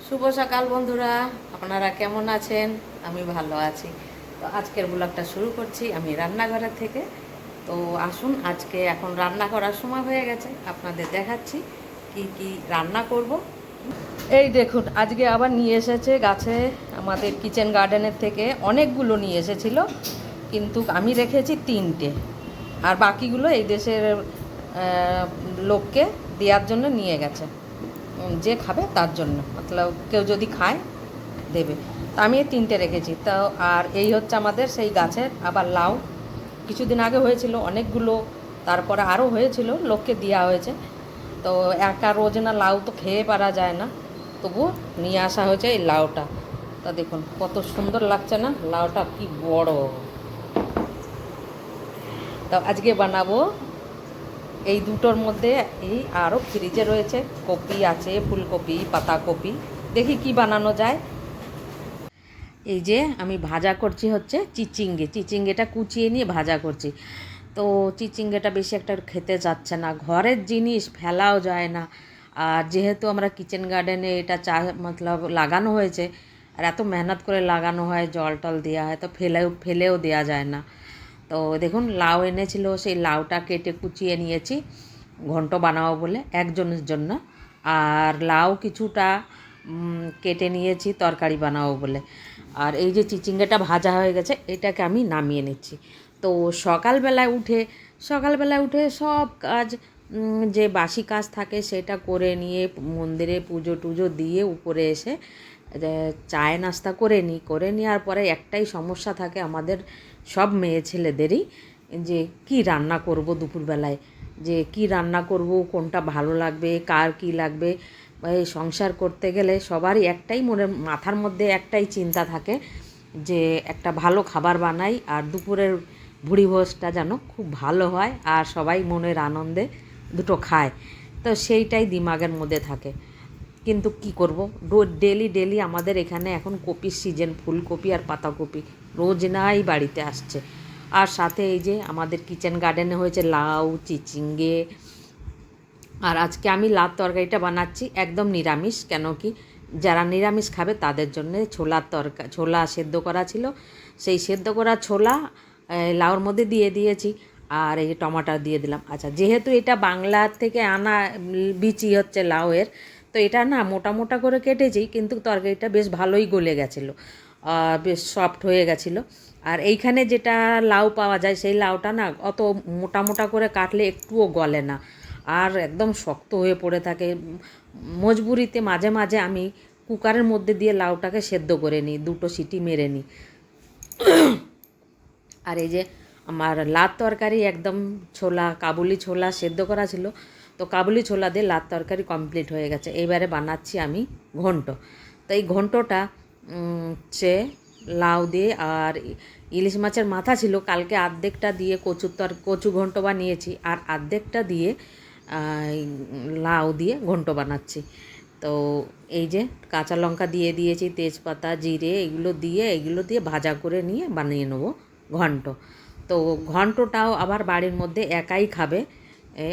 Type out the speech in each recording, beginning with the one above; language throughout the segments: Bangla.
শুভ সকাল বন্ধুরা, আপনারা কেমন আছেন? আমি ভালো আছি। তো আজকের ব্লগটা শুরু করছি আমি রান্নাঘরের থেকে। তো আসুন, আজকে এখন রান্না করার সময় হয়ে গেছে, আপনাদের দেখাচ্ছি কি কি রান্না করব। এই দেখুন, আজকে আবার নিয়ে এসেছে গাছে আমাদের কিচেন গার্ডেনের থেকে অনেকগুলো নিয়ে এসেছিল, কিন্তু আমি রেখেছি 3টে, আর বাকিগুলো এই দেশের লোককে দেওয়ার জন্য নিয়ে গেছে। যে খাবে তার জন্য, মতলব কেউ যদি খায় দেবে। তা আমি এই 3টে রেখেছি। তো আর এই হচ্ছে আমাদের সেই গাছের আবার লাউ, কিছুদিন আগে হয়েছিল অনেকগুলো, তারপরে আরও হয়েছিল, লোককে দেওয়া হয়েছে। তো একা রোজ না লাউ তো খেয়ে পারা যায় না, তবুও নিয়ে আসা হয়েছে এই লাউটা। তা দেখুন কত সুন্দর লাগছে না, লাউটা কি বড়। তো আজকে বানাবো এই দুটোর মধ্যে। এই আরও ফ্রিজে রয়েছে কপি আছে, ফুলকপি, পাতাকপি, দেখি কি বানানো যায়। এই যে আমি ভাজা করছি হচ্ছে চিচিঙ্গেটা কুচিয়ে নিয়ে ভাজা করছি। তো চিচিঙ্গেটা বেশি একটা খেতে যাচ্ছে না, ঘরের জিনিস ফেলাও যায় না। আর যেহেতু আমরা কিচেন গার্ডেনে এটা মতলব লাগানো হয়েছে, আর এত মেহনত করে লাগানো হয়, জল টল দেওয়া হয়, তো ফেলেও দেওয়া যায় না। তো দেখুন লাউ এনেছিল, সেই লাউটা কেটে কুচিয়ে নিয়েছি ঘন্ট বানাবো বলে একজনের জন্য। আর লাউ কিছুটা কেটে নিয়েছি তরকারি বানাবো বলে। আর এই যে চিচিঙ্গাটা ভাজা হয়ে গেছে, এটাকে আমি নামিয়ে নিচ্ছি। তো সকালবেলায় উঠে সব কাজ, যে বাসি কাজ থাকে সেটা করে নিয়ে মন্দিরে পুজো টুজো দিয়ে উপরে এসে চায় নাস্তা করে নেওয়ার পরে একটাই সমস্যা থাকে আমাদের সব মেয়ে ছেলেদেরই, যে কি রান্না করব দুপুরবেলায়, যে কি রান্না করব, কোনটা ভালো লাগবে, কার কি লাগবে। এই সংসার করতে গেলে সবারই একটাই মাথার মধ্যে একটাই চিন্তা থাকে, যে একটা ভালো খাবার বানাই আর দুপুরের ভুঁড়িভোজটা যেন খুব ভালো হয় আর সবাই মনের আনন্দে দুটো খায়। তো সেইটাই দিমাগের মধ্যে থাকে। কিন্তু কি করব, ডেলি আমাদের এখানে এখন কপির সিজন, ফুলকপি আর পাতাকপি রোজ নাই বাড়িতে আসছে। আর সাথে এই যে আমাদের কিচেন গার্ডেনে হয়েছে লাউ, চিচিঙ্গে। আর আজকে আমি লাউ তরকারিটা বানাচ্ছি একদম নিরামিষ, কেন কি যারা নিরামিষ খাবে তাদের জন্য ছোলা সেদ্ধ করা ছিল, সেই সেদ্ধ করা ছোলা লাউর মধ্যে দিয়ে দিয়েছি। আর এই টমাটো দিয়ে দিলাম। আচ্ছা, যেহেতু এটা বাংলার থেকে আনা বিচি হচ্ছে লাউয়ের, তো এটা না মোটা মোটা করে কেটেছি, কিন্তু তরকারিটা বেশ ভালোই গলে গেছিলো, বেশ সফট হয়ে গেছিলো। আর এইখানে যেটা লাউ পাওয়া যায় সেই লাউটা না অত মোটা মোটা করে কাটলে একটুও গলে না, আর একদম শক্ত হয়ে পড়ে থাকে। মজবুরিতে মাঝে মাঝে আমি কুকারের মধ্যে দিয়ে লাউটাকে সেদ্ধ করে নিই, 2টো সিটি মেরে নিই। আর এই যে আমার লাত তরকারি একদম কাবুলি ছোলা সেদ্ধ করা ছিল, তো কাবুলি ছোলা দিয়ে লাত তরকারি কমপ্লিট হয়ে গেছে। এইবারে বানাচ্ছি আমি ঘন্ট। তো এই ঘন্টটা হচ্ছে লাউ দিয়ে, আর ইলিশ মাছের মাথা ছিল কালকে, অর্ধেকটা দিয়ে কচু ঘন্ট বানিয়েছি, আর অর্ধেকটা দিয়ে লাউ দিয়ে ঘন্ট বানাচ্ছি। তো এই যে কাঁচা লঙ্কা দিয়ে দিয়েছি, তেজপাতা, জিরে, এগুলো দিয়ে ভাজা করে নিয়ে বানিয়ে নেবো ঘন্ট। তো ঘন্টটাও আবার বাড়ির মধ্যে একাই খাবে,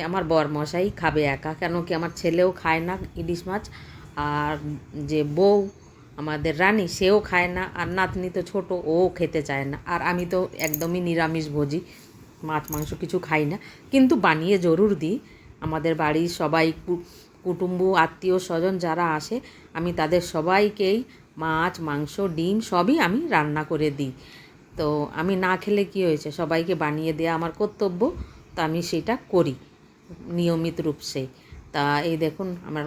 আমার বরমশাই খাবে একা, কেন কি আমার ছেলেও খায় না ইলিশ মাছ, আর যে বউ আমাদের রানী সেও খায় না, আর নাতনি তো ছোটো, ও খেতে চায় না। আর আমি তো একদমই নিরামিষ ভোজি, মাছ মাংস কিছু খাই না, কিন্তু বানিয়ে জরুর দিই। আমাদের বাড়ির সবাই কুটুম্ব আত্মীয় স্বজন যারা আসে, আমি তাদের সবাইকেই মাছ মাংস ডিম সবই আমি রান্না করে দিই। তো আমি না খেলে কি হয়েছে, সবাইকে বানিয়ে দেওয়া আমার কর্তব্য, তো আমি সেটা করি নিয়মিত রূপসে। তা এই দেখুন আমার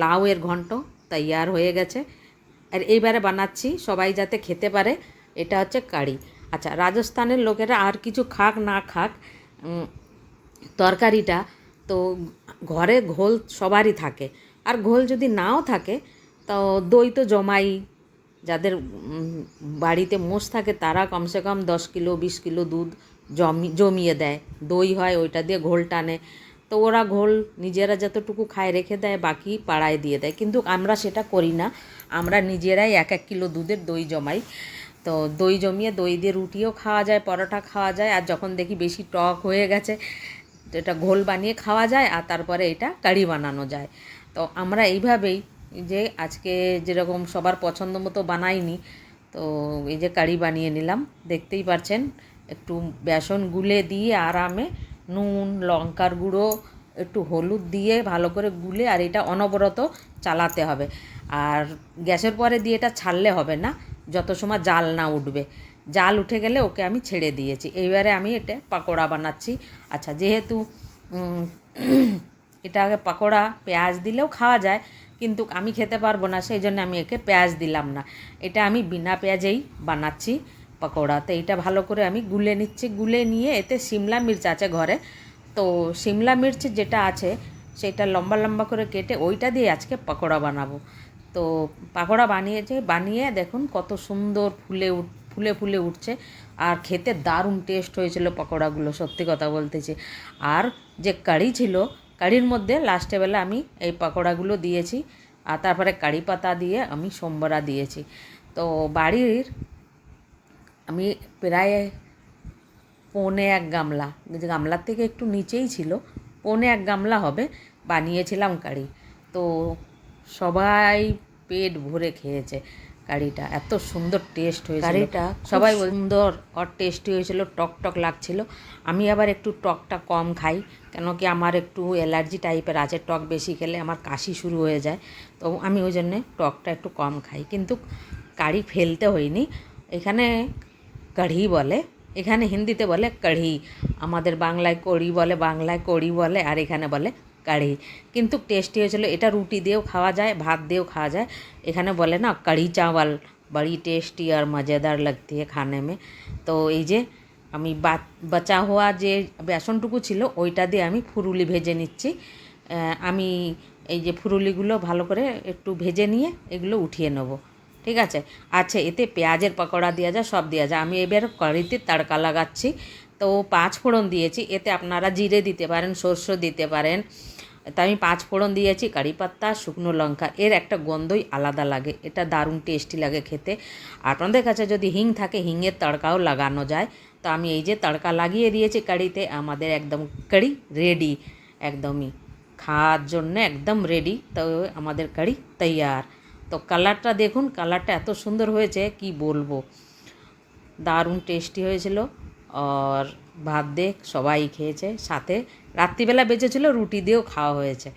লাউয়ের ঘন্ট তৈয়ার হয়ে গেছে। আর এইবারে বানাচ্ছি সবাই যাতে খেতে পারে, এটা হচ্ছে কারি। আচ্ছা, রাজস্থানের লোকেরা আর কিছু খাক না খাক, তরকারিটা তো ঘরে ঘোল সবারই থাকে, আর ঘোল যদি নাও থাকে তো দই তো জমাই, যাদের বাড়িতে মোষ থাকে তারা কমসে কম 10 কিলো 20 কিলো দুধ জমিয়ে দেয়, দই হয় ওইটা দিয়ে ঘোল টানে। তো ওরা ঘোল নিজেরা যতটুকু খায় রেখে দেয়, বাকি পাড়ায় দিয়ে দেয়, কিন্তু আমরা সেটা করি না। আমরা নিজেরাই 1-1 কিলো দুধের দই জমাই। তো দই জমিয়ে দই দিয়ে রুটিও খাওয়া যায়, পরোটা খাওয়া যায়, আর যখন দেখি বেশি টক হয়ে গেছে তো এটা ঘোল বানিয়ে খাওয়া যায়, আর তারপরে এটা কারি বানানো যায়। তো আমরা এইভাবেই এই যে আজকে যেরকম সবার পছন্দ মতো বানাইনি, তো এই যে কারি বানিয়ে নিলাম, দেখতেই পাচ্ছেন। একটু বেসন গুলে দিয়ে আরামে নুন, লঙ্কার গুঁড়ো, একটু হলুদ দিয়ে ভালো করে গুলে, আর এটা অনবরত চালাতে হবে। আর গ্যাসের পরে দিয়ে এটা ছাড়লে হবে না যত সময় জাল না উঠবে। জাল উঠে গেলে ওকে আমি ছেড়ে দিয়েছি। এইবারে আমি এটা পাকোড়া বানাচ্ছি। আচ্ছা, যেহেতু এটা পাকোড়া পেঁয়াজ দিলেও খাওয়া যায়, কিন্তু আমি খেতে পারবো না, সেই জন্য আমি একে পেঁয়াজ দিলাম না। এটা আমি বিনা পেঁয়াজেই বানাচ্ছি পাকোড়া। তো এইটা ভালো করে আমি গুলে নিচ্ছি। গুলে নিয়ে এতে সিমলা মির্চ আছে ঘরে, তো সিমলা মির্চ যেটা আছে সেটা লম্বা লম্বা করে কেটে ওইটা দিয়ে আজকে পাকোড়া বানাবো। তো পাকোড়া বানিয়ে দেখুন কত সুন্দর ফুলে ফুলে উঠছে, আর খেতে দারুণ টেস্ট হয়েছিল পাকোড়াগুলো, সত্যি কথা বলতেছি। আর যে কারি ছিল, কারির মধ্যে লাস্টে বেলা আমি এই পাকোড়াগুলো দিয়েছি, আর তারপরে কারি পাতা দিয়ে আমি সম্বরা দিয়েছি। তো বাড়ির আমি প্রায় পৌনে এক গামলা, যে গামলার থেকে একটু নিচেই ছিল, পৌনে এক গামলা হবে বানিয়েছিলাম কারি। তো সবাই পেট ভরে খেয়েছে। কারিটা এত সুন্দর টেস্ট হয়েছিল, কারিটা সবাই সুন্দর আর টেস্টি হয়েছিল, টক টক লাগছিল। আমি আবার একটু টকটা কম খাই, কেন কি আমার একটু অ্যালার্জি টাইপের আছে, টক বেশি খেলে আমার কাশি শুরু হয়ে যায়। তো আমি ওই জন্যে টকটা একটু কম খাই। কিন্তু কারি ফেলতে হয়নি। এখানে কাঢ়ি বলে, এখানে হিন্দিতে বলে কাঢ়ি, আমাদের বাংলায় কড়ি বলে, বাংলায় কড়ি বলে, আর এখানে বলে কাঢ়ি। কিন্তু টেস্টি হয়েছিল। এটা রুটি দিয়েও খাওয়া যায়, ভাত দিয়েও খাওয়া যায়। এখানে বলে না कढ़ी चावल, बड़ी टेस्टी और मज़ेदार लगती है खाने में। তো এই যে আমি বাঁচা হওয়া যে বেসনটুকু ছিল ওইটা দিয়ে আমি ফুরুলি ভেজে নিচ্ছি। আমি এই যে ফুরুলিগুলো ভালো করে একটু ভেজে নিয়ে এগুলো উঠিয়ে নেব, ঠিক আছে। আচ্ছা, এতে পেঁয়াজের পকোড়া দেওয়া যায়, সব দেওয়া যায়। আমি এবার কড়াইতে তড়কা লাগাচ্ছি। তো 5 ফোড়ন দিয়েছি, এতে আপনারা জিরে দিতে পারেন, সরষে দিতে পারেন। তো আমি 5 ফোড়ন দিয়েছি, কারি পাতা, শুকনো লঙ্কা। এর একটা গন্ধই আলাদা লাগে, এটা দারুণ টেস্টি লাগে খেতে। আপনাদের কাছে যদি হিং থাকে, হিংয়ের তড়কাও লাগানো যায়। তো আমি এই যে তড়কা লাগিয়ে দিয়েছি কারিতে, আমাদের একদম কারি রেডি, একদমই খাওয়ার জন্য একদম রেডি। তো আমাদের কারি তৈয়ার। তো কালারটা দেখুন, কালারটা এত সুন্দর হয়েছে কি বলবো, দারুণ টেস্টি হয়েছিল। আর ভাত দিয়ে সবাই খেয়েছে, সাথে রাত্রিবেলা বেঁচেছিল, রুটি দিয়েও খাওয়া হয়েছে।